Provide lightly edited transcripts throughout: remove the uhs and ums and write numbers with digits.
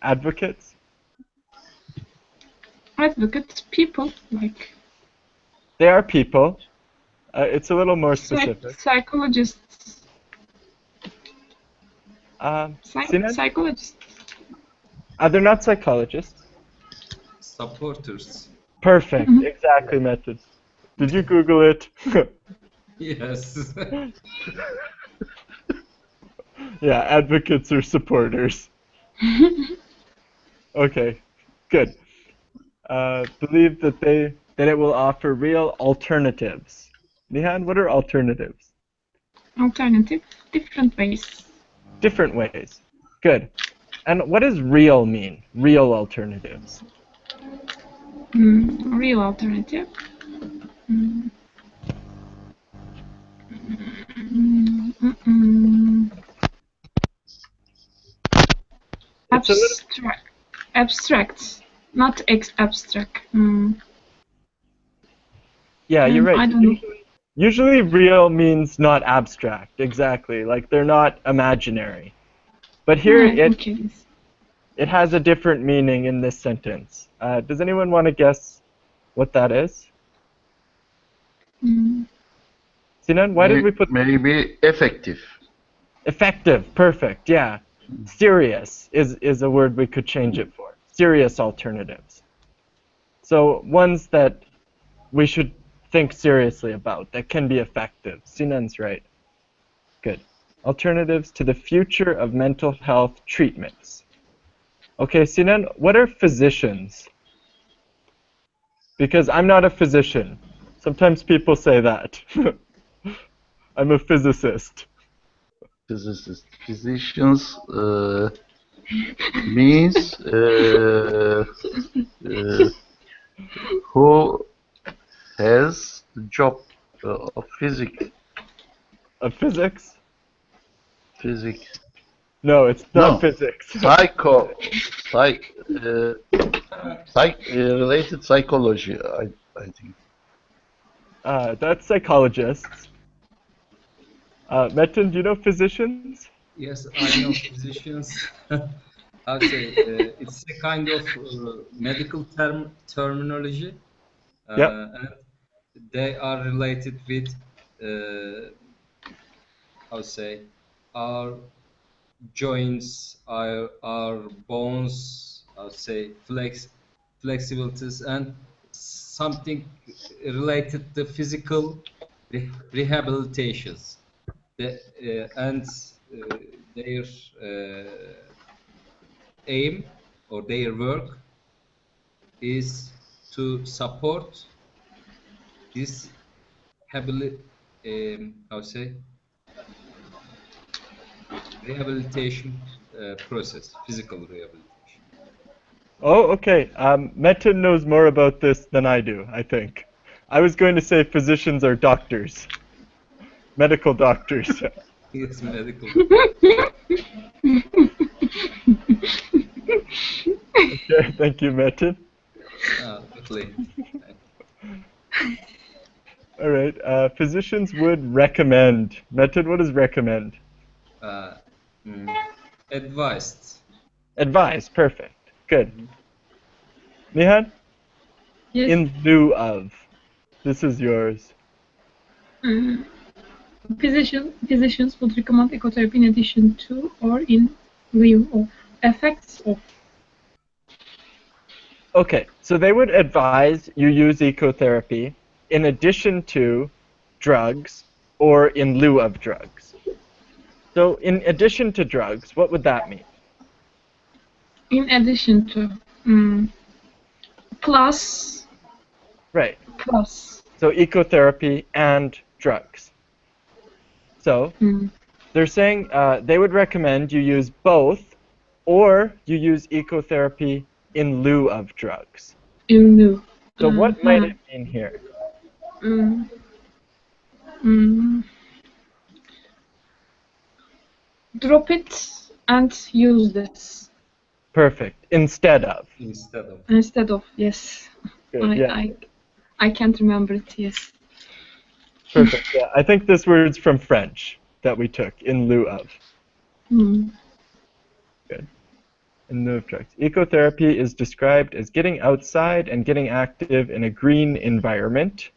Advocates? Advocates, people, like They are people. It's a little more specific. psychologists. Sinan? Psychologists. They're not psychologists. Supporters. Perfect. Exactly, Method. Did you Google it? Yes. Yeah, advocates or supporters. Okay, good. Believe that it will offer real alternatives. Nihan, what are alternatives? Alternative, different ways. Different ways. Good. And what does real mean? Real alternatives. Real alternative. Mm. Abstract, not abstract. Yeah, you're right. I don't know. Usually real means not abstract, exactly. Like they're not imaginary. But here it has a different meaning in this sentence. Does anyone want to guess what that is? Sinan, why did we put... Maybe effective. Effective, perfect, yeah. Serious is a word we could change it for. Serious alternatives. So ones that we should think seriously about, that can be effective. Sinan's right. Good. Alternatives to the future of mental health treatments. Okay, Sinan, what are physicians? Because I'm not a physician. Sometimes people say that. I'm a physicist. Physicians means who has the job of physics. Of physics? Physics. No, it's not physics. Related psychology, I think. That's psychologists. Metin, do you know physicians? Yes, I know physicians. I'll say it's a kind of medical terminology. And they are related with, I'll say, our joints, our bones, I'll say flexibilities, and something related to physical rehabilitations. And their aim or their work is to support this rehabilitation process, physical rehabilitation. Oh, okay. Metin knows more about this than I do, I think. I was going to say physicians are doctors. Medical doctors. Yes, medical. Okay, thank you, Metin. Totally. All right. Physicians would recommend. Metin, what does recommend? Advised. Advise. Perfect. Good. Nihan? Yes. In lieu of. This is yours. Physicians would recommend ecotherapy in addition to or in lieu of effects of. Okay, so they would advise you use ecotherapy in addition to drugs or in lieu of drugs. So in addition to drugs, what would that mean? In addition to. Plus. Right. Plus. So ecotherapy and drugs. So they're saying they would recommend you use both, or you use ecotherapy in lieu of drugs. In lieu. So what might it mean here? Drop it and use this. Perfect. Instead of. Instead of, yes. Good, yeah. I can't remember it, yes. Perfect, yeah. I think this word's from French that we took, in lieu of. Good. in lieu of drugs. Ecotherapy is described as getting outside and getting active in a green environment,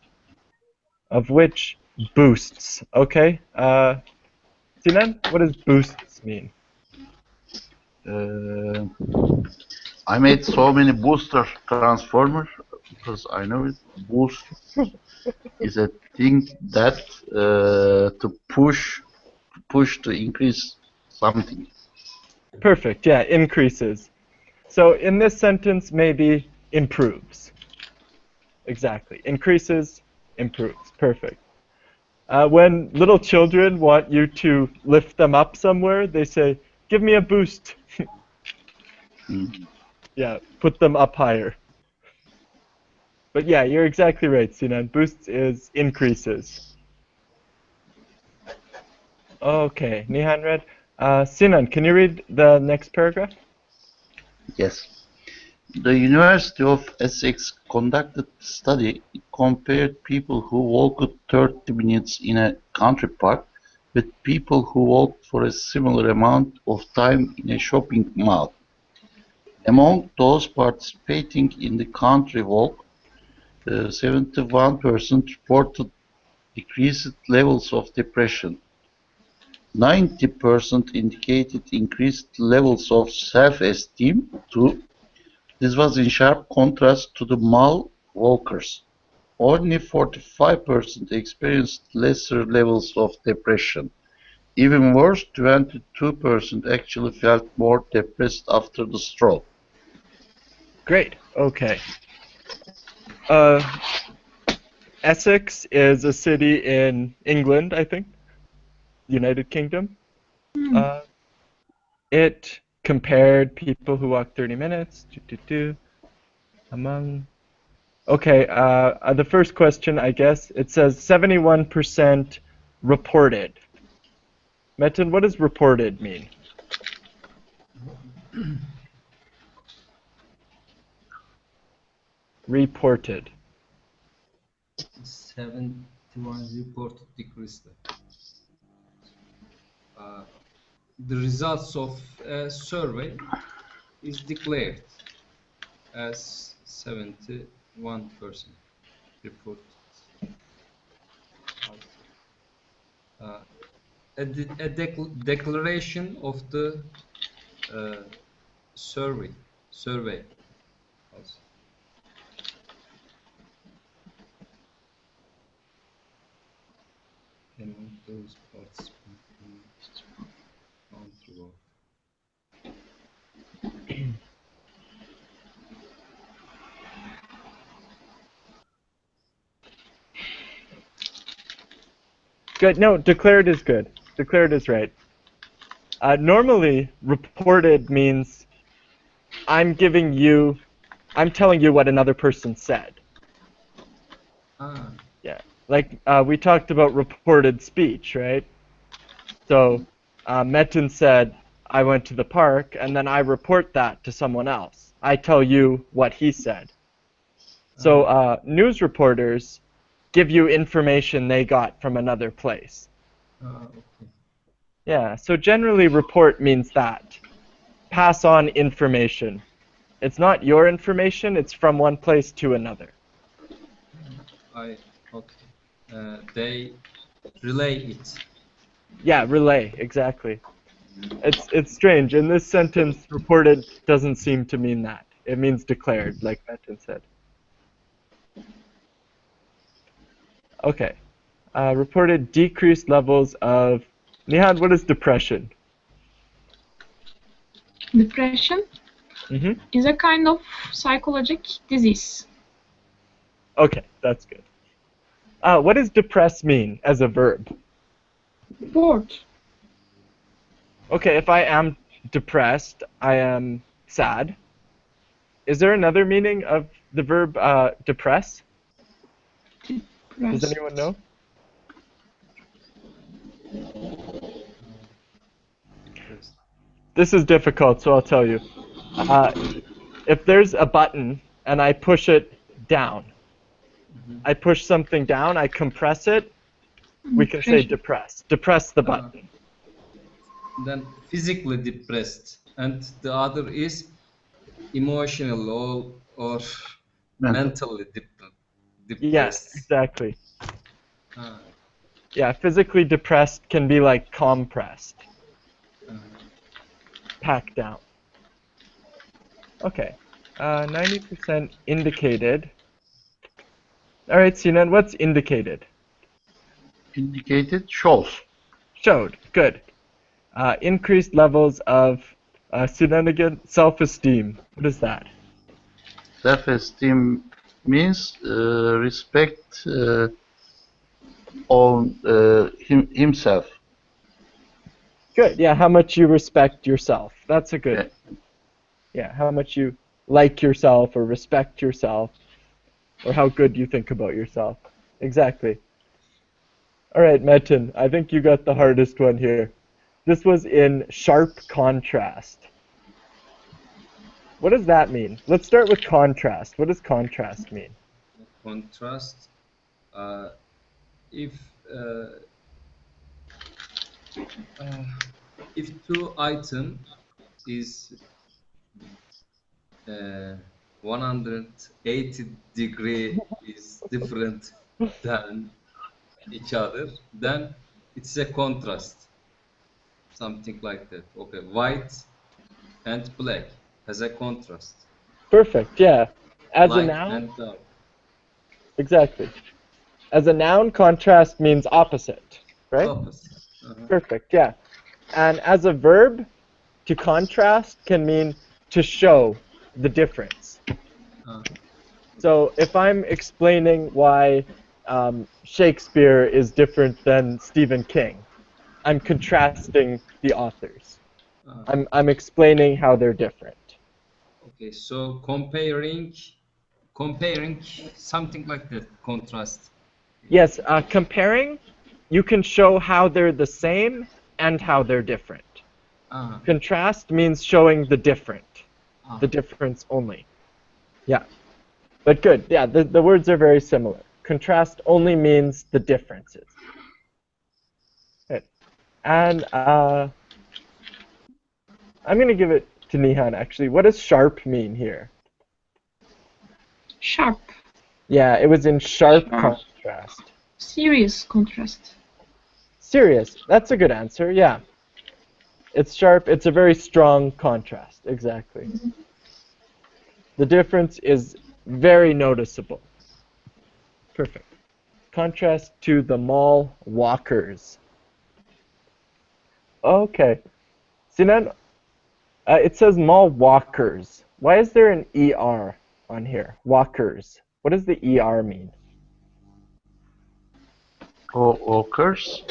of which boosts. Okay, Sinan, what does boosts mean? I made so many booster transformers because I know it. Boost is a thing that to push to increase something. Perfect, yeah, increases. So in this sentence, maybe improves. Exactly, increases, improves, perfect. When little children want you to lift them up somewhere, they say, give me a boost. Yeah, put them up higher. But yeah, you're exactly right, Sinan. Boosts is increases. Okay, Nihan read. Sinan, can you read the next paragraph? Yes. The University of Essex conducted a study. It compared people who walked 30 minutes in a country park with people who walked for a similar amount of time in a shopping mall. Among those participating in the country walk, 71% reported decreased levels of depression. 90% indicated increased levels of self-esteem too. This was in sharp contrast to the mall walkers. Only 45% experienced lesser levels of depression. Even worse, 22% actually felt more depressed after the stroll. Great, okay. Essex is a city in England, I think, United Kingdom. It compared people who walk 30 minutes among. Okay, the first question, I guess, it says 71% reported. Metin, what does reported mean? Reported. 71 reported decreased. The results of a survey is declared as 71% reported. A declaration of the survey also. Among those participating country walk. Good. No, declared is good. Declared is right. Normally, reported means I'm telling you what another person said. Yeah. Like we talked about reported speech, right? So Metin said, I went to the park, and then I report that to someone else. I tell you what he said. So news reporters give you information they got from another place. Okay. Yeah, so generally report means that. Pass on information. It's not your information, it's from one place to another. Okay. They relay it. Yeah, relay, exactly. It's strange. In this sentence, reported doesn't seem to mean that. It means declared, like Metin said. Okay. Reported decreased levels of... Nihan, what is depression? Depression is a kind of psychological disease. Okay, that's good. What does depress mean as a verb? Bored. Okay, if I am depressed, I am sad. Is there another meaning of the verb depress? Does anyone know? This is difficult, so I'll tell you. If there's a button and I push it down, I push something down, I compress it, we can say depress. Depress the button. Then physically depressed. and the other is emotional or Mental. mentally Yes, depressed. exactly. Uh, Yeah, physically depressed can be like compressed, uh, packed down. Okay. 90% indicated. All right, Sinan, what's indicated? Indicated shows. Showed. Good. Increased levels of, Sinan again, self-esteem. What is that? Self-esteem means respect on himself. Good. Yeah, how much you respect yourself. That's a good. Yeah. Yeah, how much you like yourself or respect yourself, or how good you think about yourself. Exactly. All right, Metin, I think you got the hardest one here. This was in sharp contrast. What does that mean? Let's start with contrast. What does contrast mean? Contrast. Uh, if uh, uh, if two item is 180 degree is different than each other, then it's a contrast, something like that. Okay, white and black has a contrast, Perfect, yeah. As a light noun, and dark. exactly. As a noun, contrast means opposite, right? Opposite. Uh-huh. Perfect, yeah. And as a verb, to contrast can mean to show the difference. Uh, So if I'm explaining why Shakespeare is different than Stephen King, I'm contrasting the authors. uh, I'm explaining how they're different. okay, so comparing something like that, contrast. Yes, comparing, you can show how they're the same and how they're different. Uh, Contrast means showing uh, the difference only. Yeah, but good. Yeah, the words are very similar. Contrast only means the differences. Good. And I'm going to give it to Nihan, actually. What does sharp mean here? Sharp. Yeah, it was in sharp Sharp. contrast. Serious contrast. Serious. That's a good answer, yeah. It's sharp. It's a very strong contrast. Exactly. The difference is very noticeable. Perfect. Contrast to the mall walkers. Okay. Sinan, it says mall walkers. Why is there an ER on here? Walkers. What does the ER mean? Occurs.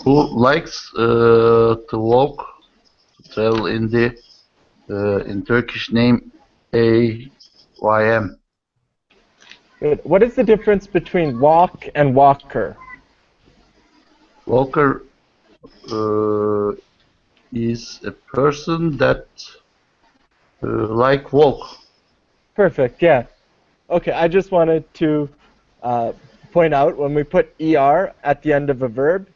Who likes to walk, to travel in Turkish name AYM. Good. What is the difference between walk and walker? Walker is a person that like walk. Perfect, yeah. Okay, I just wanted to point out when we put ER at the end of a verb,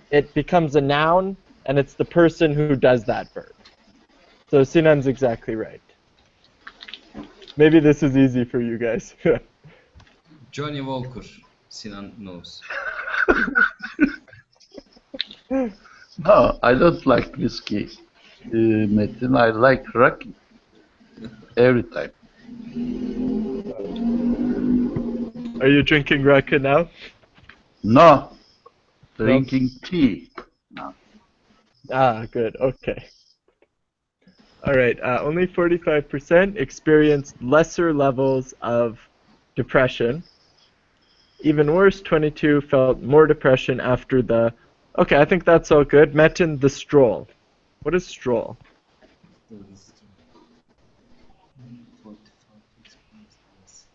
it becomes a noun, and it's the person who does that verb. So Sinan's exactly right. Maybe this is easy for you guys. Johnny Walker, Sinan knows. No, I don't like whiskey, Metin. I like raki every time. Are you drinking raka now? No, No? drinking tea. Ah, good. Okay. All right. Only 45% experienced lesser levels of depression. Even worse, 22 felt more depression after the. Okay, I think that's all good. Metin, the stroll. What is stroll? After this, 45 experience less.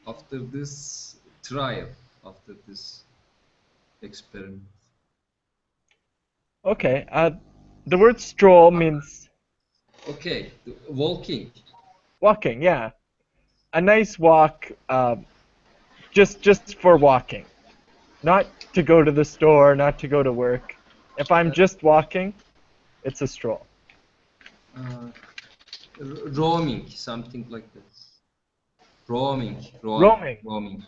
After this trial, after this experiment. Okay. The word stroll means Okay, walking. walking, yeah. A nice walk, just for walking. Not to go to the store, not to go to work. If I'm just walking, it's a stroll. Uh, roaming, something like that. Roaming. Roaming.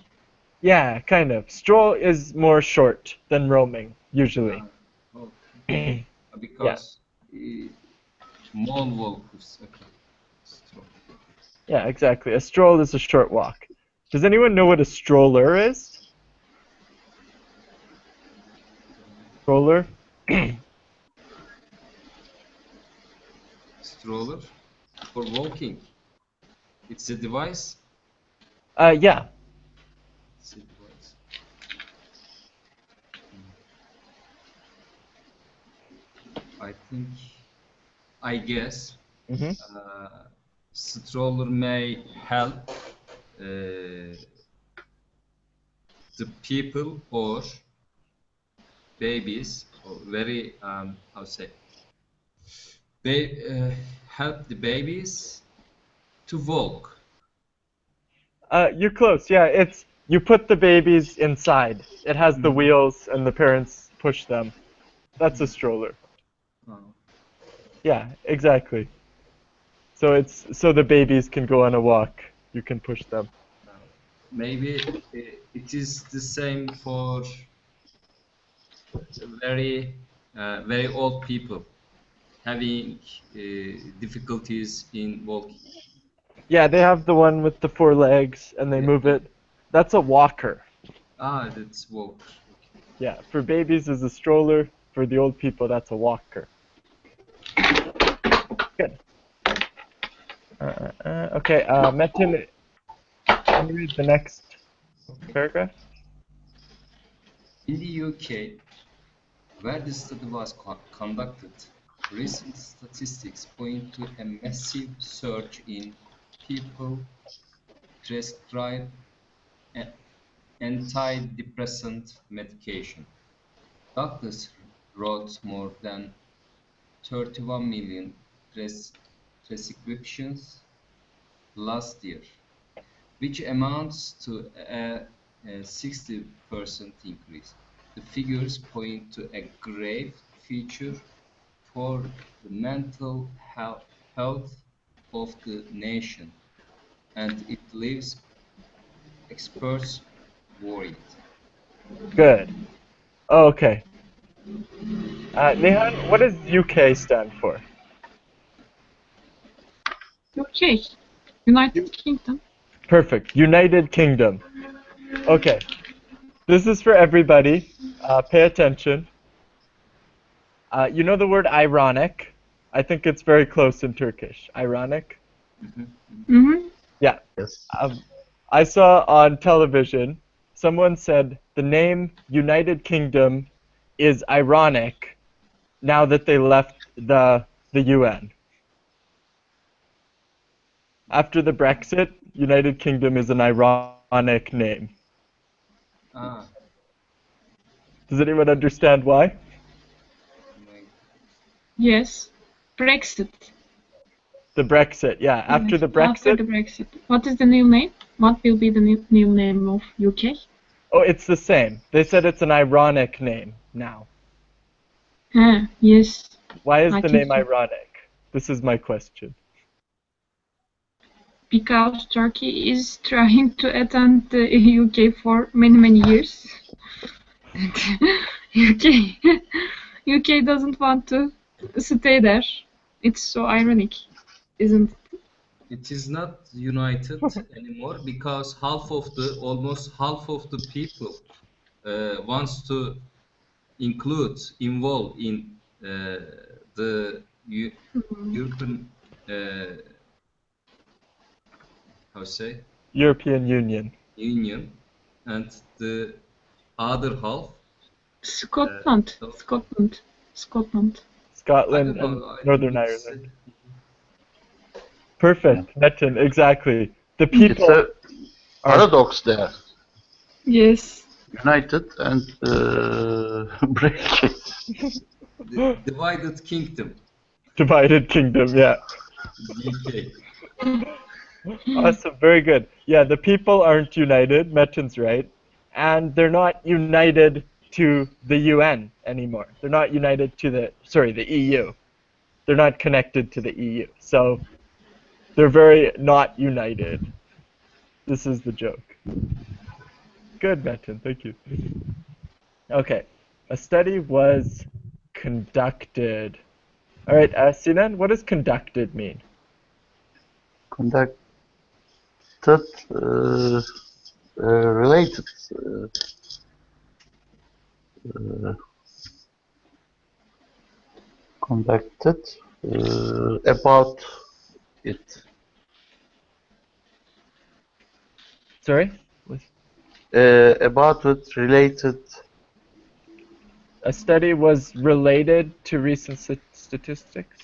Yeah, kind of. Stroll is more short than roaming, usually. Okay. Yeah. Because mall walkers. Okay. Stroll. Yeah, exactly. A stroll is a short walk. Does anyone know what a stroller is? Stroller? Stroller for walking. It's a device. Yeah. It's a device. I guess Hmm. stroller may help the people or babies or very how say help the babies to walk. You're close. Yeah, it's you put the babies inside. It has the wheels and the parents push them. That's a stroller. Oh. Yeah, exactly. So it's so the babies can go on a walk. You can push them. Maybe it is the same for very very old people having difficulties in walking. Yeah, they have the one with the four legs and they Yeah, move yeah. it. That's a walker. That's walk. Okay. Yeah, for babies is a stroller. For the old people, that's a walker. Good. Okay, Metin, can you read the next paragraph? In the UK, where the study was conducted, recent statistics point to a massive surge in people prescribed antidepressant medication. Doctors wrote more than 31 million prescriptions last year, which amounts to a 60% increase. The figures point to a grave future for the mental health of the nation, and it leaves experts worried. Good. Okay. Nehan, what does UK stand for? UK. United Kingdom. Perfect. United Kingdom. Okay. This is for everybody. Pay attention. You know the word ironic? I think it's very close in Turkish. Ironic? Mm-hmm. Yeah. Yes. I saw on television someone said the name United Kingdom is ironic now that they left the UN. After the Brexit, United Kingdom is an ironic name. Ah, Does anyone understand why? my, Yes. Brexit. The Brexit, yeah. After Yes, the after Brexit, the Brexit. What is the new name? What will be the new name of UK? oh, it's the same. They said it's an ironic name now. Yes. Why is I the think name so. ironic? This is my question. Because Turkey is trying to attend the UK for many years. And UK doesn't want to stay there. It's so ironic, isn't it? it is not united anymore because almost half of the people wants to involve in the European how say European Union. Union, and the other half. Scotland. So Scotland. Scotland. I Scotland don't and know. I think Northern it's Ireland. Yeah. Perfect, Metin, exactly. The It's people a are paradox there. Yes. United and Brexit. Divided Kingdom, Divided Kingdom, yeah. UK. Awesome, very good. Yeah, the people aren't united, Metin's right, and they're not united to the UN anymore. They're not united to the EU. They're not connected to the EU. So they're very not united. This is the joke. Good, Metin, thank you. Okay, a study was conducted. All right, Sinan, what does conducted mean? Conducted, related, conducted, about it. Sorry? About it, related. A study was related to recent statistics?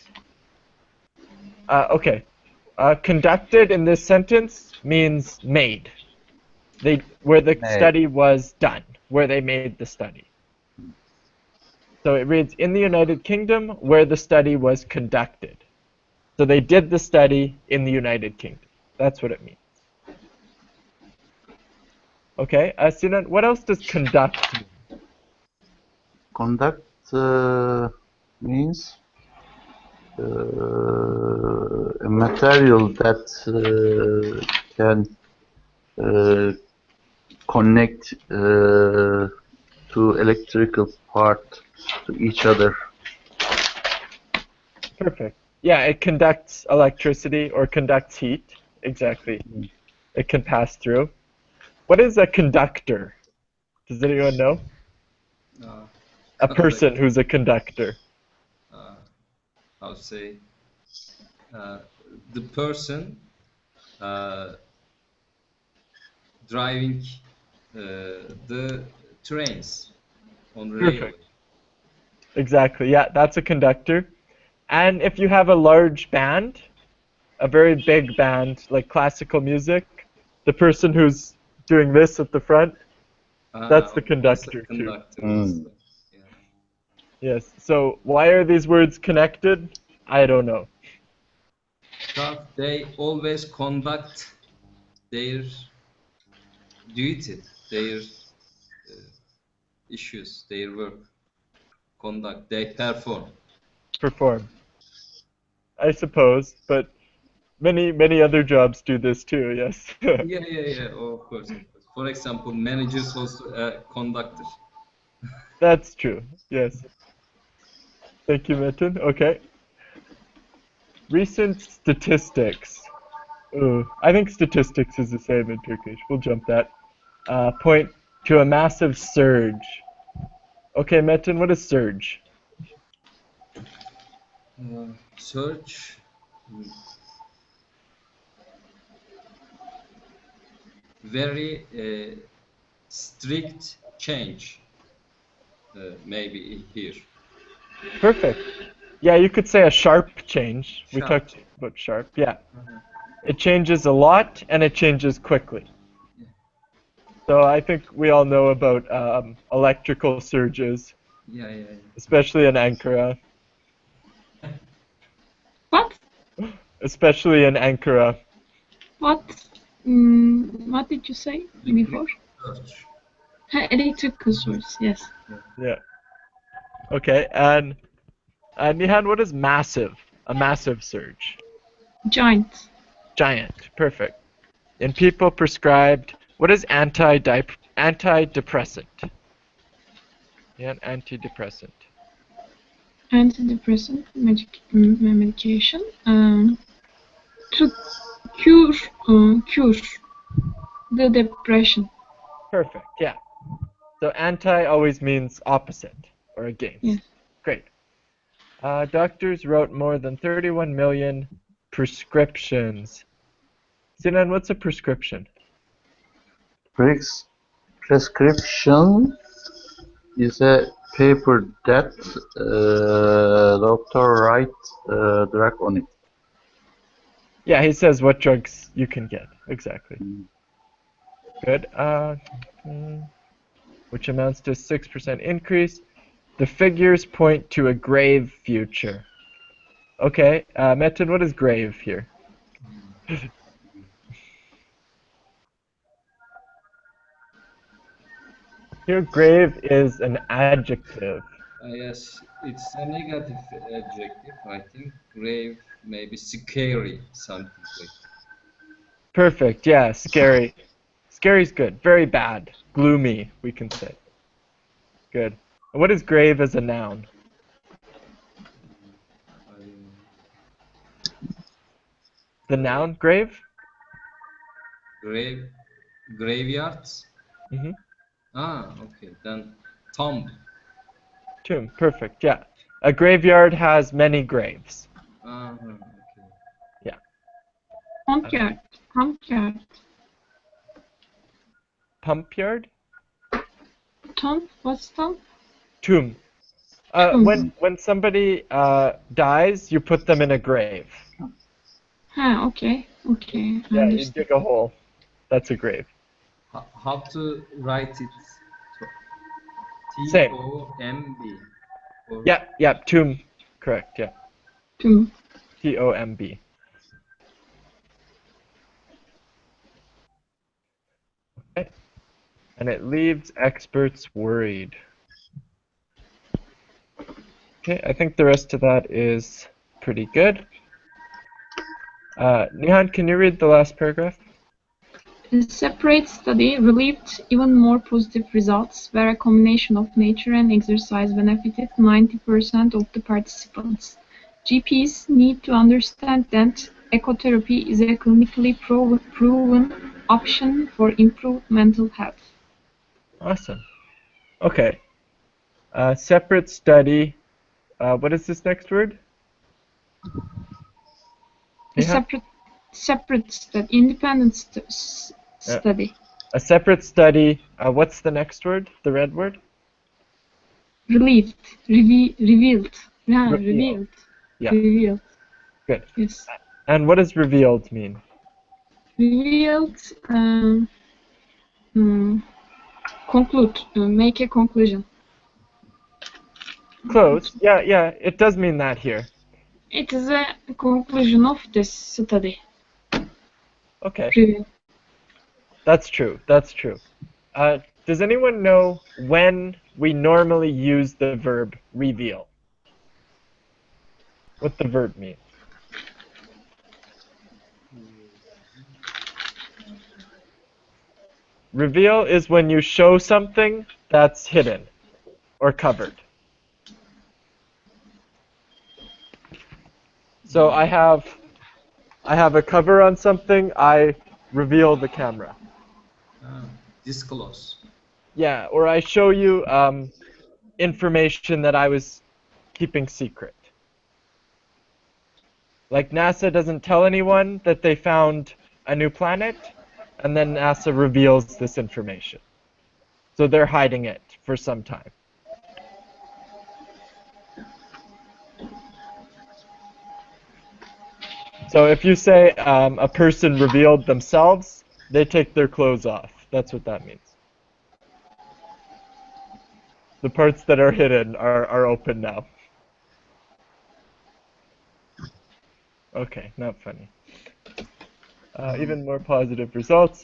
Okay. Conducted in this sentence means made. Where the Made. study was done, where they made the study. So it reads, in the United Kingdom, where the study was conducted. So they did the study in the United Kingdom. That's what it means. Okay, Sinan, what else does conduct mean? Conduct means a material that can connect to electrical part to each other. Perfect. Yeah, it conducts electricity or conducts heat. Exactly. It can pass through. What is a conductor? Does anyone know? A person who's a conductor. How to say? The person driving the trains on railway. Perfect. Exactly. Yeah, that's a conductor. And if you have a large band, a very big band, like classical music, the person who's doing this at the front, that's the conductor too. Mm. Yeah. Yes. So why are these words connected? I don't know. Because they always conduct their duty, their issues, their work. Conduct, they perform. Perform. I suppose, but many other jobs do this too. Yes. Yeah. Of course. For example, managers also conductor. That's true. Yes. Thank you, Metin. Okay. Recent statistics. I think statistics is the same in Turkish. We'll jump that. Point to a massive surge. Okay, Metin, what is surge? Search. Very strict change. Maybe here. Perfect. Yeah, you could say a sharp change. We Sharp. talked about sharp. Yeah. It changes a lot and it changes quickly. Yeah. So I think we all know about electrical surges, Yeah. especially in Ankara. What? Especially in Ankara. What? What did you say before? Search. Electrical source, yes. Yeah. Okay, and Nihan, what is massive? A massive surge. Giant. Giant. Perfect. In people prescribed, what is antidepressant? Yeah, antidepressant. Antidepressant medication to cure the depression. Perfect. Yeah. So anti always means opposite or against. Yes. Great. Doctors wrote more than 31 million prescriptions. Sinan, what's a prescription? Prescription is a paper that doctor writes drug on it. Yeah, he says what drugs you can get. Exactly. Good. Which amounts to a 6% increase. The figures point to a grave future. Okay, Metin, what is grave here? Here, grave is an adjective. Yes, it's a negative adjective, I think. Grave, maybe scary, something like. Perfect, yeah, scary. Scary's good. Very bad. Gloomy, we can say. Good. And what is grave as a noun? The noun, grave? Graveyards? Mm-hmm. Ah, okay. Then tomb. Tomb, perfect, yeah. A graveyard has many graves. Okay. Yeah. Pump yard. Pump yard. Pump yard? Tomb? What's tomb? Tomb. Tomb. When somebody dies, you put them in a grave. Ah, okay. Okay. I Yeah, you understand. dig a hole. That's a grave. How to write it? Same. T-O-M-B. Yeah, tomb. Correct, yeah. Tomb. T-O-M-B. Okay. And it leaves experts worried. Okay, I think the rest of that is pretty good. Nihan, can you read the last paragraph? A separate study revealed even more positive results, where a combination of nature and exercise benefited 90% of the participants. GPs need to understand that ecotherapy is a clinically proven option for improved mental health. Awesome. Okay. Separate study. What is this next word? A Nihan? separate study, independent study. A separate study. What's the next word? The red word? Revealed. Yeah, Revealed. revealed. Yeah. Revealed. Good. Yes. And what does revealed mean? Revealed. Conclude. Make a conclusion. Close. Yeah, it does mean that here. It is a conclusion of this study. Okay. Reveal. That's true. Does anyone know when we normally use the verb reveal? What the verb means? Reveal is when you show something that's hidden or covered. So I have a cover on something, I reveal the camera. Disclose. Yeah, or I show you information that I was keeping secret. Like NASA doesn't tell anyone that they found a new planet, and then NASA reveals this information. So they're hiding it for some time. So if you say a person revealed themselves, they take their clothes off. That's what that means. The parts that are hidden are open now. Okay, not funny. Even more positive results,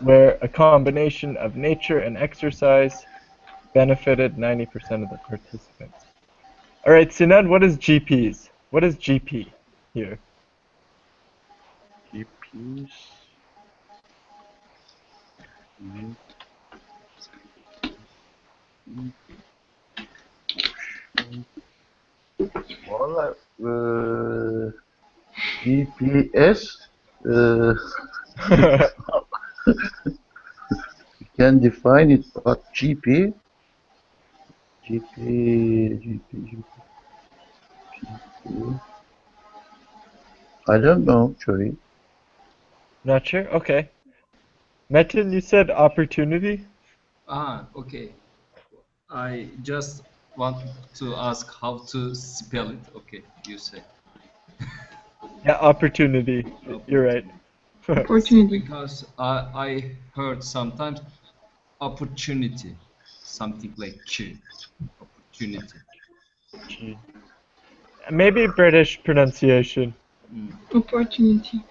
where a combination of nature and exercise benefited 90% of the participants. All right, Sinan, what is GPs? What is GP here? GPs. Valla GPS we can define it, but GP I don't know, actually. Not sure? Okay. Metin, you said opportunity? Okay. I just want to ask how to spell it. Okay, you say. Yeah, opportunity. You're right. Opportunity. Because I heard sometimes opportunity, something like Q. opportunity. G. Maybe British pronunciation. Opportunity.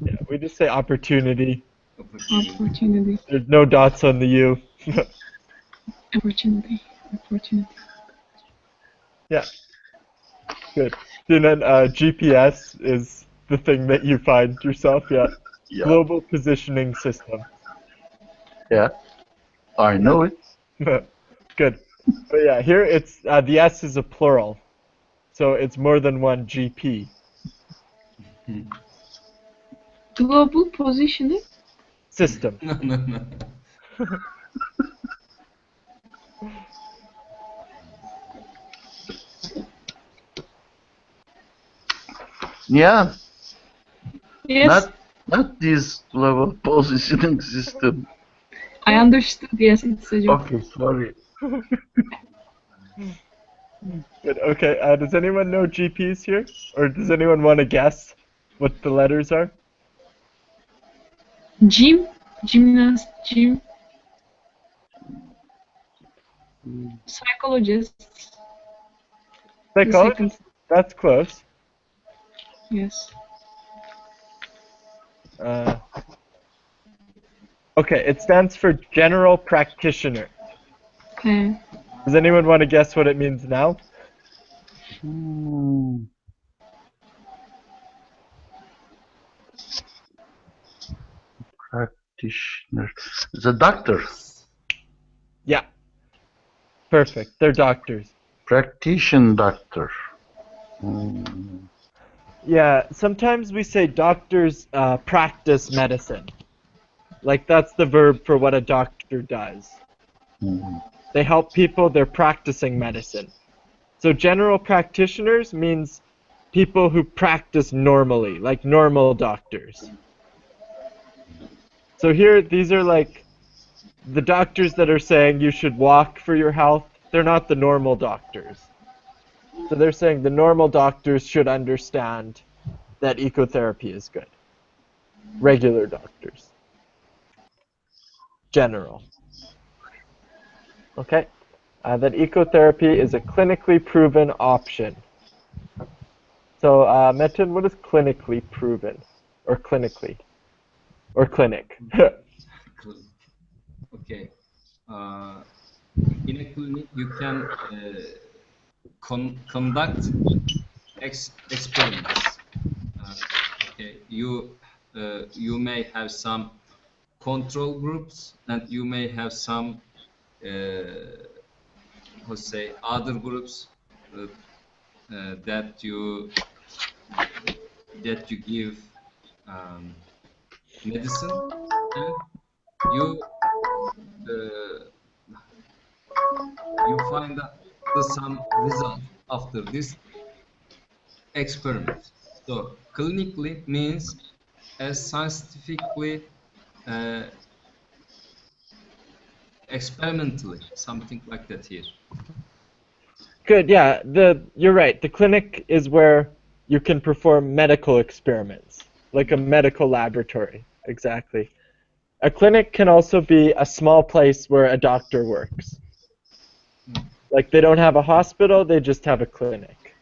Yeah, we just say opportunity. Opportunity. There's no dots on the U. Opportunity. Opportunity. Yeah. Good. And then GPS is the thing that you find yourself. Yeah. Yeah. Global Positioning System. Yeah. I know it. Good. But yeah, here it's the S is a plural, so it's more than one GP. Global positioning. System. No. Yeah. Yes, Not this global positioning system. I understood. Yes, it's a joke. Okay, sorry. Good. Okay. Does anyone know GPs here, or does anyone want to guess what the letters are? Gym, gymnast, gym. Psychologists. The Psychologist. second. That's close. Yes. Okay. It stands for general practitioner. Okay. Does anyone want to guess what it means now? Practitioner. The doctor. Yeah. Perfect. They're doctors. Practitioner doctor. Yeah, sometimes we say doctors practice medicine. Like that's the verb for what a doctor does. They help people, they're practicing medicine. So general practitioners means people who practice normally, like normal doctors. So here, these are like the doctors that are saying you should walk for your health. They're not the normal doctors. So they're saying the normal doctors should understand that ecotherapy is good. Regular doctors. General. Okay? That ecotherapy is a clinically proven option. So, Metin, what is clinically proven? Or clinically? Or clinic? Okay. In a clinic, you can conduct experiments. Okay, you may have some control groups, and you may have some other groups that you give medicine, and you find out some results after this experiment. So clinically means as scientifically, experimentally, something like that here. Good, yeah. You're right. The clinic is where you can perform medical experiments, like a medical laboratory. Exactly. A clinic can also be a small place where a doctor works. Like they don't have a hospital, they just have a clinic.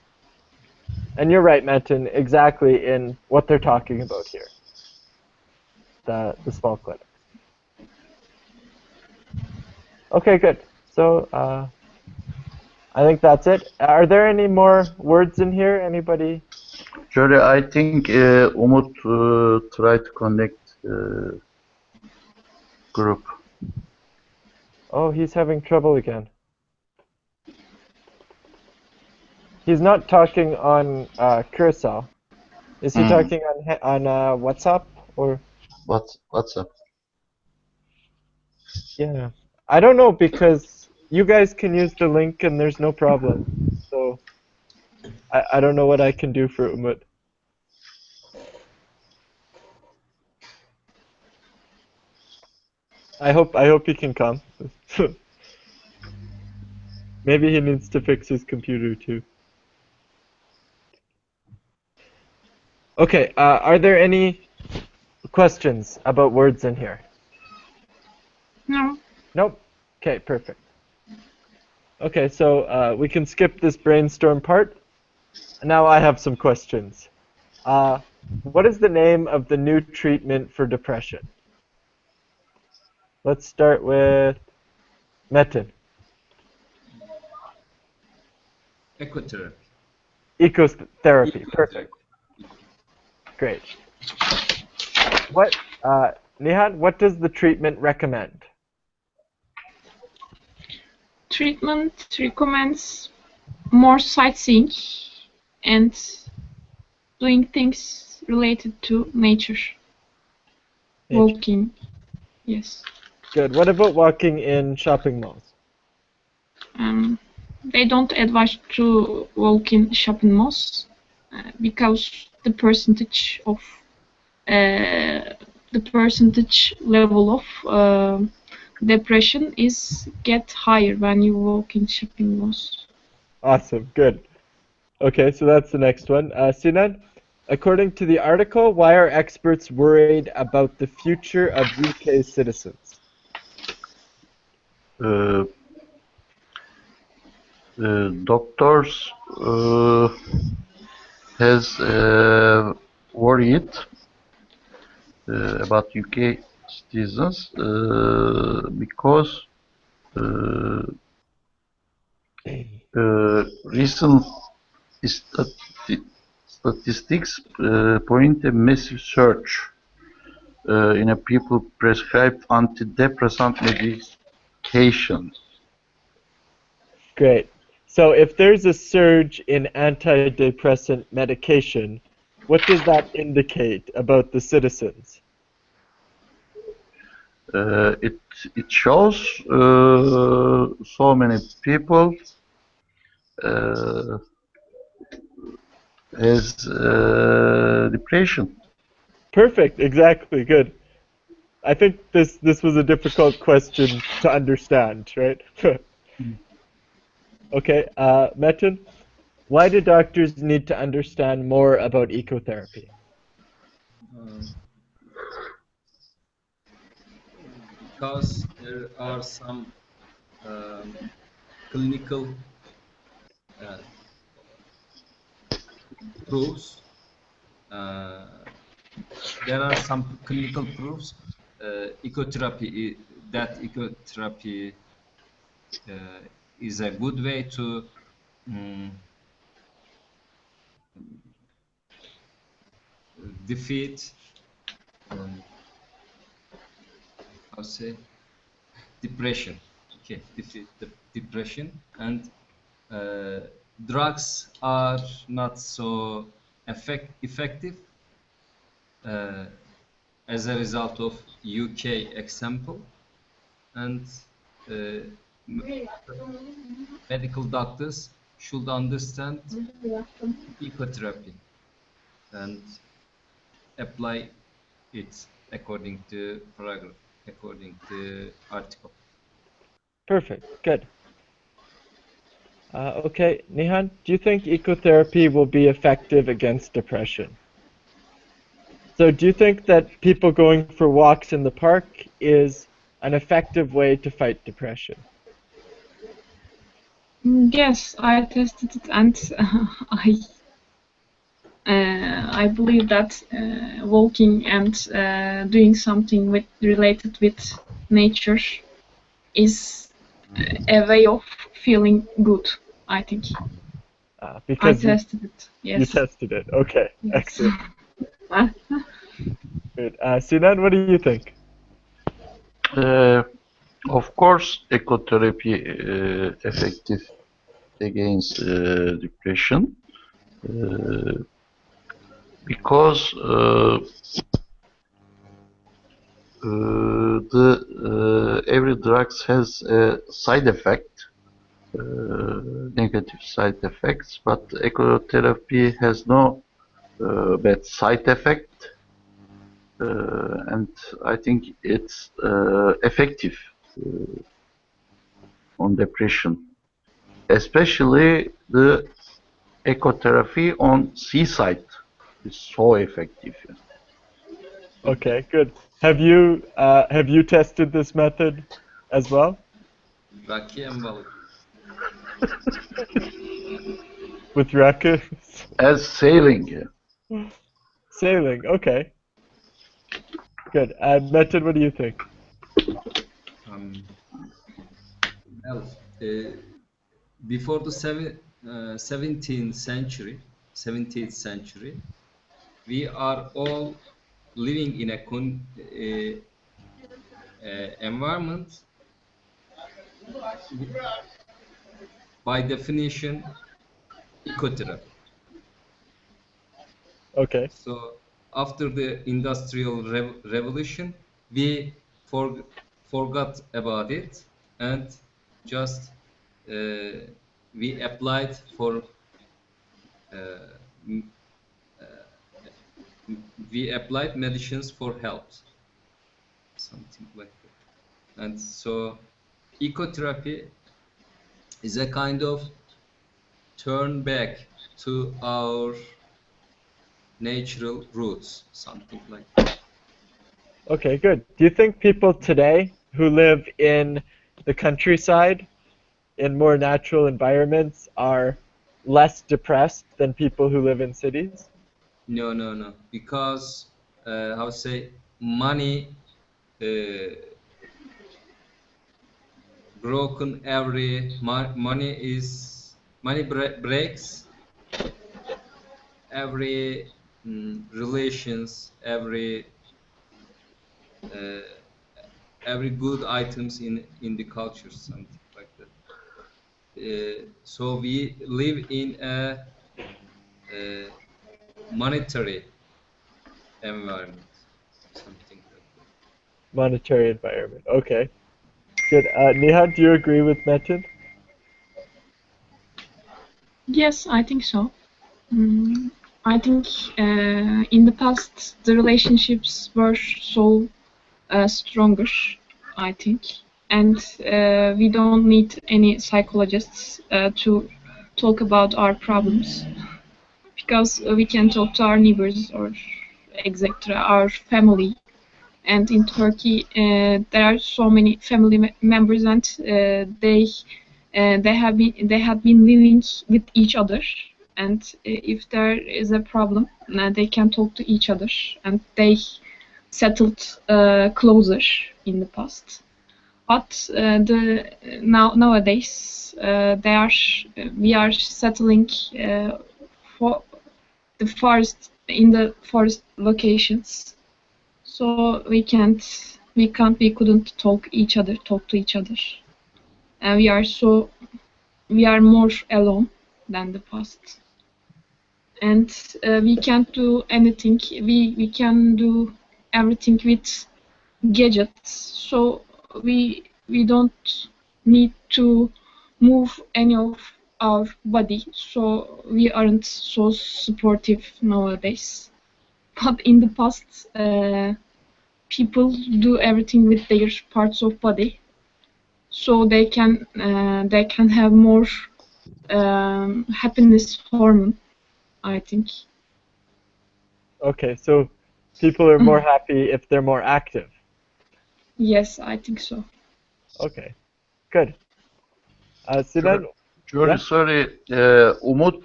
And you're right, Metin, exactly in what they're talking about here. The small clinic. Okay, good. So, I think that's it. Are there any more words in here? Anybody? Sorry, I think Umut tried to connect group. Oh, he's having trouble again. He's not talking on Curacao. Is he talking on WhatsApp or? WhatsApp. Yeah, I don't know because you guys can use the link and there's no problem. So I don't know what I can do for Umut. I hope he can come. Maybe he needs to fix his computer too. Okay, are there any questions about words in here? No. Nope. Okay, perfect. Okay, so we can skip this brainstorm part. Now I have some questions. What is the name of the new treatment for depression? Let's start with Metin. Ecotherapy. Ecotherapy. Perfect. Great. What, Nihan, what does the treatment recommend? Treatment recommends more sightseeing and doing things related to nature. Walking. Yes. Good. What about walking in shopping malls? They don't advise to walk in shopping malls because the percentage level of depression is get higher when you walk in shopping malls. Awesome. Good. Okay, so that's the next one. Sinan, according to the article, why are experts worried about the future of UK citizens? Doctors has worried about UK citizens because recent statistics point a massive surge in a people prescribed antidepressant medication. Great. So if there's a surge in antidepressant medication, what does that indicate about the citizens? It shows so many people has depression. Perfect. Exactly. Good. I think this was a difficult question to understand, right? Okay, Metin, why do doctors need to understand more about ecotherapy? Because there are some clinical proofs. There are some clinical proofs that ecotherapy is a good way to defeat how say depression. Okay, defeat the depression, and drugs are not so effective as a result of UK example, and medical doctors should understand ecotherapy and apply it according to paragraph, according to article. Perfect. Good. Okay, Nihan, do you think ecotherapy will be effective against depression? So do you think that people going for walks in the park is an effective way to fight depression? Yes, I tested it, and I believe that walking and doing something related with nature is a way of feeling good, I think. Because I tested it. Yes. You tested it. Okay, Yes. excellent. Good. Sinan, what do you think? Of course, ecotherapy effective against depression because every drugs has a side effect, negative side effects, but ecotherapy has no bad side effect, and I think it's effective on depression, especially the ecotherapy on seaside is so effective. Okay, good. Have you tested this method as well? Rakı and balık. With raccoons? As sailing. Yeah. Sailing, okay. Good. Metin, what do you think? Um, well, before the 17th century, we are all living in a environment, by definition, ecotherapy. Okay. So after the Industrial Revolution, we forgot about it and just we applied for uh, m- we applied medicines for health, something like that. And so ecotherapy is a kind of turn back to our natural roots, something like that. Okay, good. Do you think people today who live in the countryside, in more natural environments, are less depressed than people who live in cities? No, no, no. Because how to say, money uh, broken every money breaks every relations, uh, every good items in the culture, something like that. So we live in a monetary environment, something like that. Monetary environment. Okay, good. Nihat, do you agree with Metin? Yes, I think so. I think in the past the relationships were so stronger, I think, and we don't need any psychologists to talk about our problems because we can talk to our neighbors or etc. Our family. And in Turkey, there are so many family members, and they have been living with each other. And if there is a problem, they can talk to each other, and they settled closer in the past. But the nowadays we are settling for the forest in the forest locations, so we couldn't talk to each other, and we are more alone than the past, and we can't do anything. We can do everything with gadgets, so we don't need to move any of our body, so we aren't so supportive nowadays. But in the past, people do everything with their parts of body, so they can have more happiness hormone, I think. Okay, so people are more happy if they're more active. Yes, I think so. Okay, good. Sinan, George, yeah? sorry, Umut,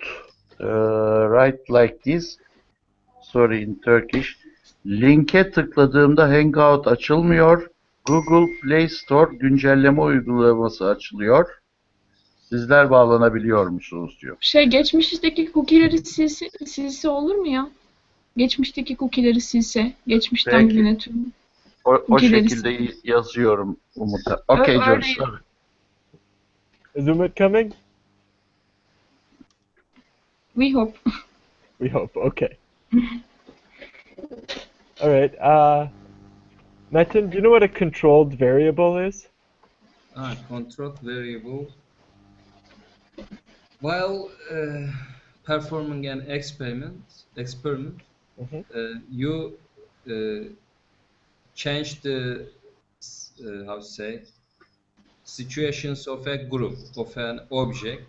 write like this. Sorry in Turkish. Linke tıkladığımda Hangout açılmıyor. Google Play Store güncelleme uygulaması açılıyor. Sizler bağlanabiliyor musunuz diyor. Geçmişteki cookie'leri silse olur mu ya? Geçmişteki cookie'leri silse, geçmişten Peki. bugüne tüm O cookie'leri şekilde yazıyorum Umut'a. Okay George, Örneğin, sorry. Is Umut coming? we hope. We hope. Okay. All right. Metin, do you know what a controlled variable is? Controlled variable. While performing an experiment, you change the how to say, situations of a group, of an object.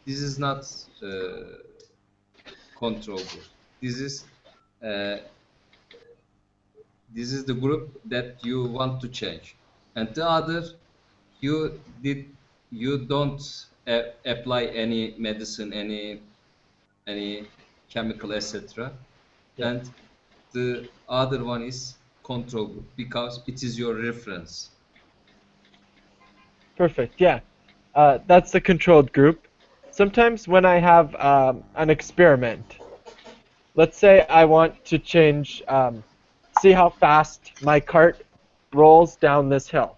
This is not controllable. This is the group that you want to change, and the other you did you don't apply any medicine, any chemical, etc. Yeah. And the other one is control group because it is your reference. Perfect. Yeah. That's the controlled group. Sometimes when I have an experiment, let's say I want to change, see how fast my cart rolls down this hill.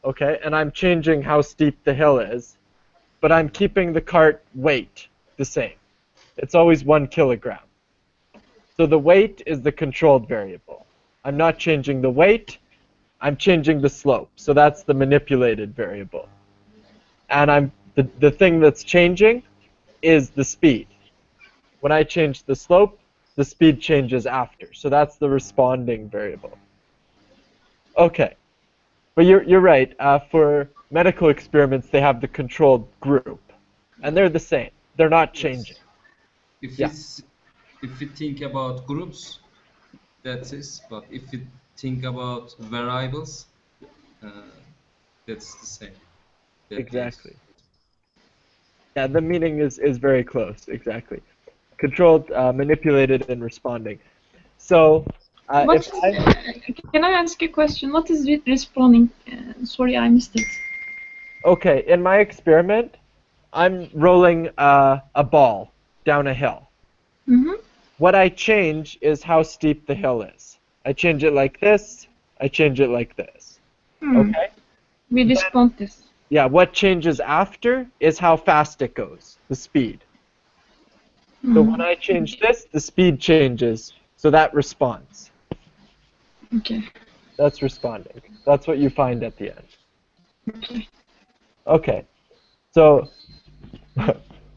Okay, and I'm changing how steep the hill is, but I'm keeping the cart weight the same. It's always 1 kilogram. So the weight is the controlled variable. I'm not changing the weight, I'm changing the slope. So that's the manipulated variable. And the thing that's changing is the speed. When I change the slope, the speed changes after. So that's the responding variable. Okay. But you're right. For medical experiments, they have the controlled group. And they're the same. They're not changing. If Yeah. if we think about groups, that is. But if you think about variables, that's the same. That Exactly. means Yeah, the meaning is very close. Exactly. Controlled, manipulated, and responding. So What if is, I can I ask a question? What is with responding? Sorry, I missed it. okay, in my experiment, I'm rolling a ball down a hill. Mm-hmm. What I change is how steep the hill is. I change it like this. I change it like this. Okay? We respond this. Yeah, what changes after is how fast it goes, the speed. So when I change this, the speed changes, so that responds. Okay. That's responding. That's what you find at the end. Okay. Okay, so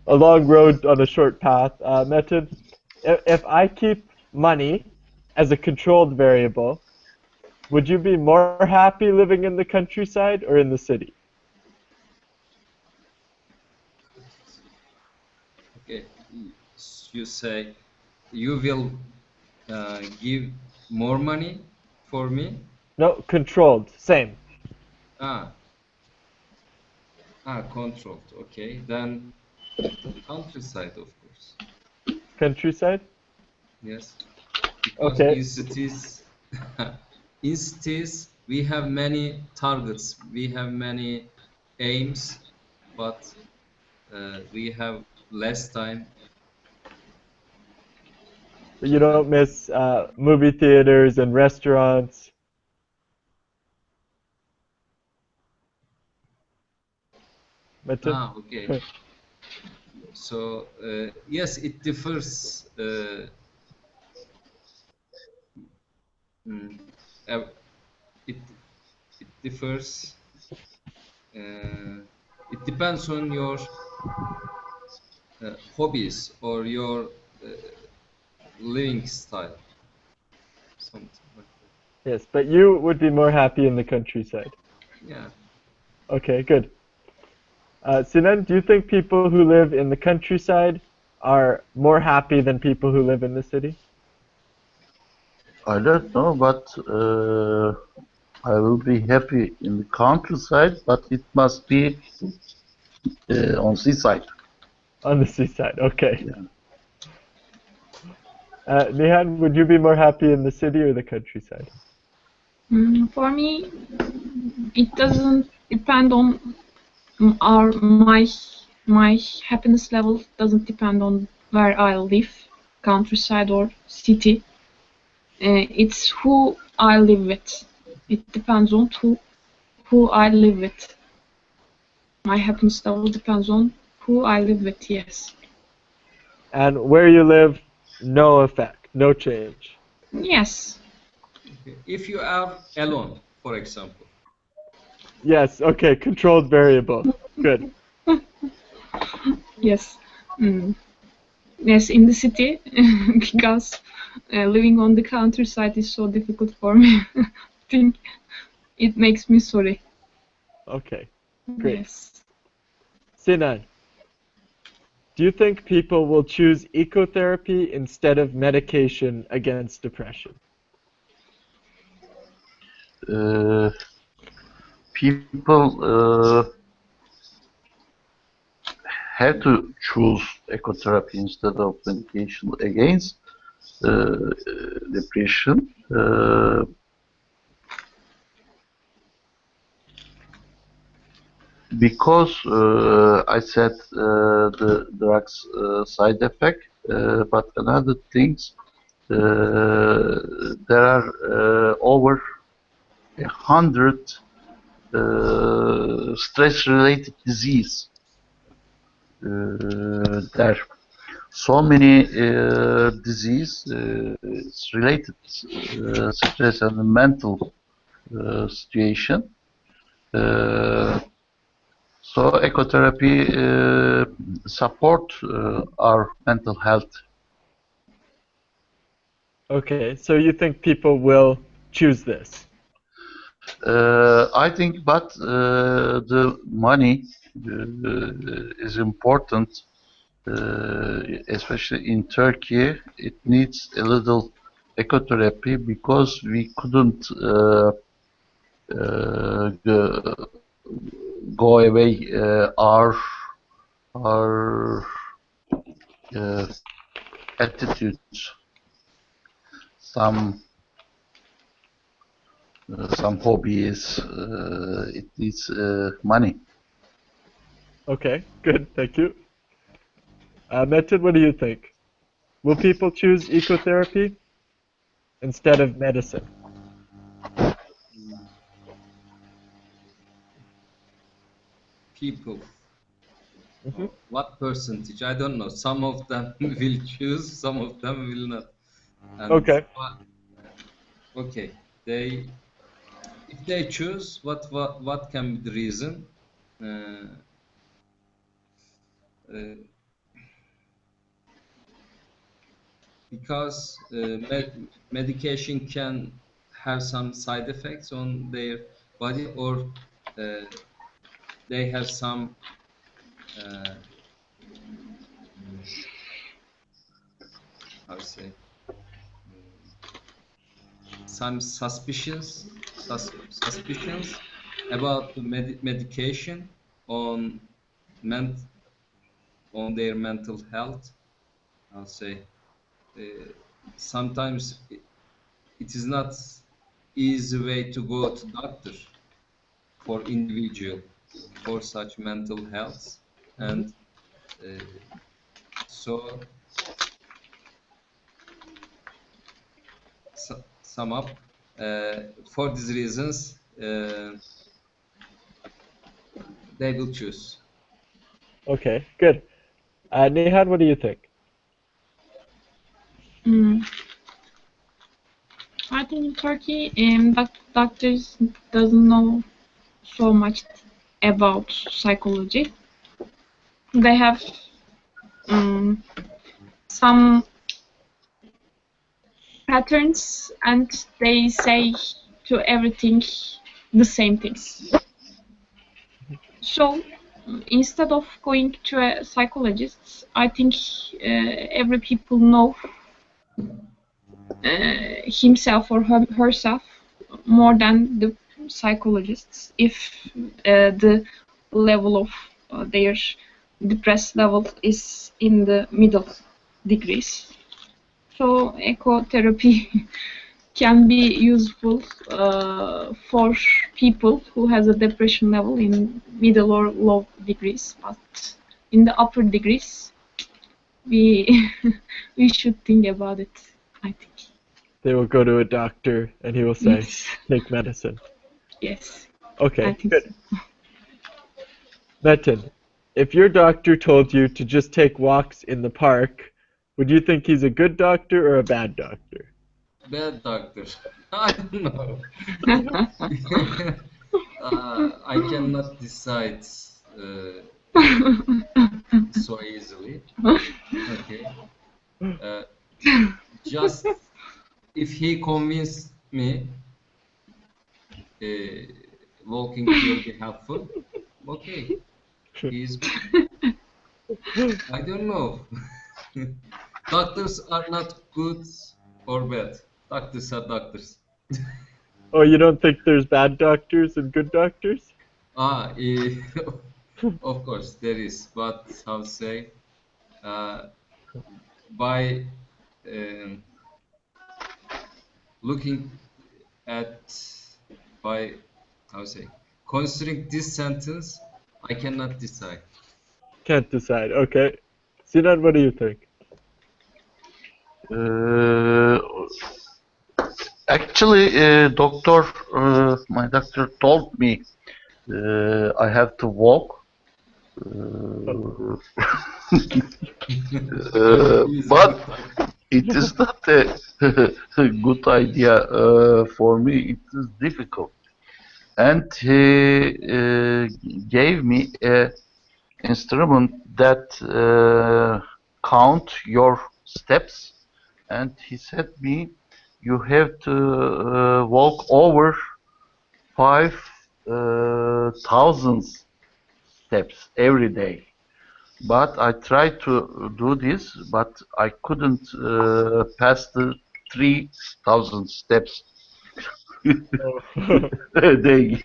a long road on a short path. Metin, if I keep money as a controlled variable, would you be more happy living in the countryside or in the city? okay. You say you will give more money for me. No, controlled. Same. Ah, controlled. Okay, then countryside, of course. Countryside? Yes, because Okay. in cities, in cities we have many targets, we have many aims, but we have less time. You don't miss movie theaters and restaurants. Metin? Okay. So yes, it differs. Mm, uh, it it differs. It depends on your hobbies or your living style, something like that. Yes, but you would be more happy in the countryside. Yeah. Okay, good. Sinan, do you think people who live in the countryside are more happy than people who live in the city? I don't know, but I will be happy in the countryside, but it must be on seaside. On the seaside, okay. Yeah. Nihan, would you be more happy in the city or the countryside? For me, it doesn't depend on our my happiness level doesn't depend on where I live, countryside or city. It's who I live with. It depends on who I live with. My happiness level depends on who I live with. Yes. And where you live, no effect, no change. Yes. Okay. If you are alone, for example. Yes, okay, controlled variable. Good. Yes. Mm. Yes, in the city, because living on the countryside is so difficult for me. I think it makes me sorry. Okay, great. Yes. Sinan, do you think people will choose ecotherapy instead of medication against depression? Uh, People have to choose ecotherapy instead of medication against depression. Because I said the drugs side effect, but another things, there are over 100 stress-related disease there. So many disease is related stress and mental situation. So ecotherapy support our mental health. Okay, so you think people will choose this? I think, but the money is important, especially in Turkey. It needs a little ecotherapy because we couldn't go away our attitudes, some hobbies. It needs money. Okay, good, thank you. Metin, what do you think? Will people choose ecotherapy instead of medicine? People. Mm-hmm. What percentage? I don't know. Some of them will choose, some of them will not. And Okay. Okay, if they choose, what can be the reason? Because medication can have some side effects on their body, or they have some how to say, some suspicions about the medication on on their mental health. I'll say sometimes it is not easy way to go to doctor for individual for such mental health, and so sum up, for these reasons they will choose. Okay, good. Nihad, what do you think? I think in Turkey, doctors doesn't know so much about psychology. They have some patterns, and they say to everything the same things. So instead of going to a psychologist, I think every people know himself or herself more than the psychologists if the level of their depressed level is in the middle degrees. So ecotherapy can be useful for people who has a depression level in middle or low degrees, but in the upper degrees we we should think about it, I think. They will go to a doctor and he will say, Yes. take medicine. Yes. Okay, I think good. so. Metin, if your doctor told you to just take walks in the park, would you think he's a good doctor or a bad doctor? Bad doctor. I don't know. I cannot decide so easily. Okay. Just if he convinced me, walking will be helpful. Okay, he's good. I don't know. Doctors are not good or bad. Doctors are doctors. Oh, you don't think there's bad doctors and good doctors? Ah, Of course, there is, but how to say, uh, by um, looking at, by how to say, considering this sentence, I cannot decide. Can't decide. Okay. Sinan, what do you think? Uh, Actually, my doctor told me I have to walk. Uh, He is a but good doctor. it is not a good idea for me. It is difficult. And he gave me a instrument that count your steps, and he said me you have to walk over 5,000 steps every day. But I tried to do this, but I couldn't pass the 3,000 steps Oh. a day.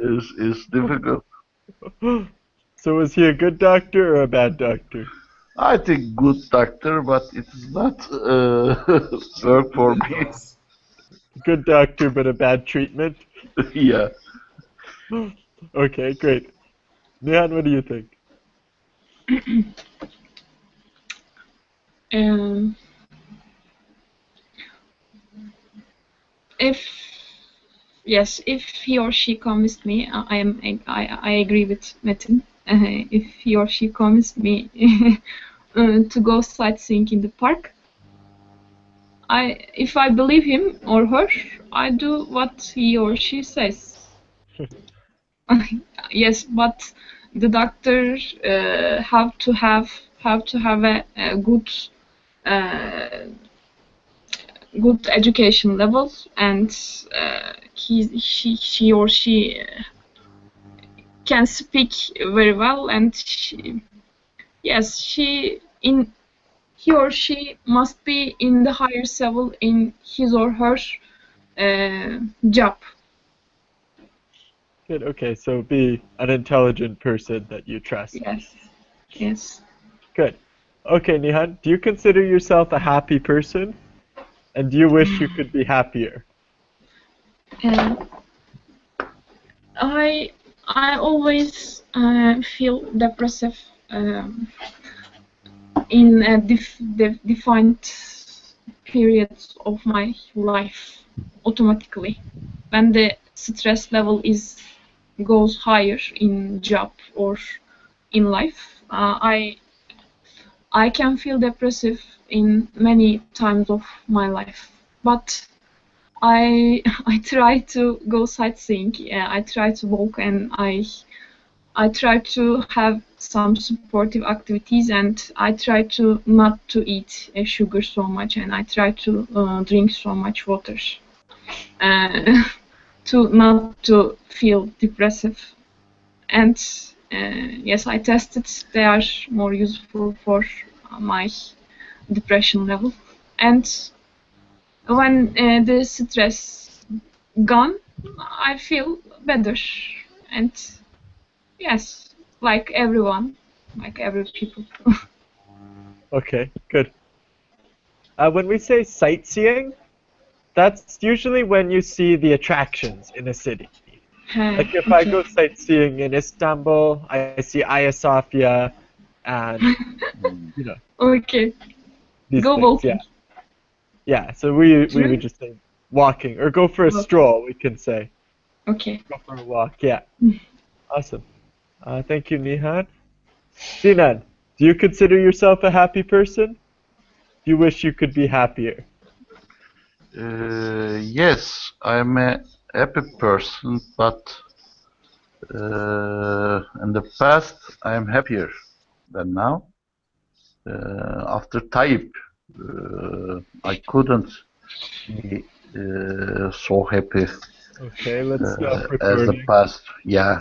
Is difficult. So was he a good doctor or a bad doctor? I think good doctor, but it is not work Good for me. advice. Good doctor, but a bad treatment? Yeah. Okay, great. Nihan, what do you think? Um, if yes, if he or she convinced me, I agree with Metin. If he or she convinced me to go sightseeing in the park, if I believe him or her, I do what he or she says. Yes, but the doctor have to have a good uh, good education level, and she or she can speak very well, and yes, he or she must be in the higher level in his or her job. Good, okay, so be an intelligent person that you trust. Yes, yes. Good. Okay, Nihan, do you consider yourself a happy person? And do you wish you could be happier? Uh, I always feel depressive in defined periods of my life automatically. When the stress level goes higher in job or in life, I can feel depressive in many times of my life. But I I try to go sightseeing. I try to walk, and I try to have some supportive activities, and I try to not to eat sugar so much, and I try to drink so much water uh, to not to feel depressive. And yes, I tested they are more useful for my depression level. And when the stress gone, I feel better. And yes, like everyone, like every people. Okay, good. When we say sightseeing, that's usually when you see the attractions in a city. Like if I go Okay. sightseeing in Istanbul, I see Hagia Sophia and, you know, Okay. these Go things, yeah. walking. Yeah, so we would True? just say walking, or go for a Walking. stroll, we can say. Okay. Go for a walk, yeah. Awesome. Thank you, Nihan. Sinan, do you consider yourself a happy person? Do you wish you could be happier? Yes, I'm a happy person, but in the past I'm happier than now. After Tayyip, I couldn't be so happy Okay, let's stop as the recording. past. Yeah.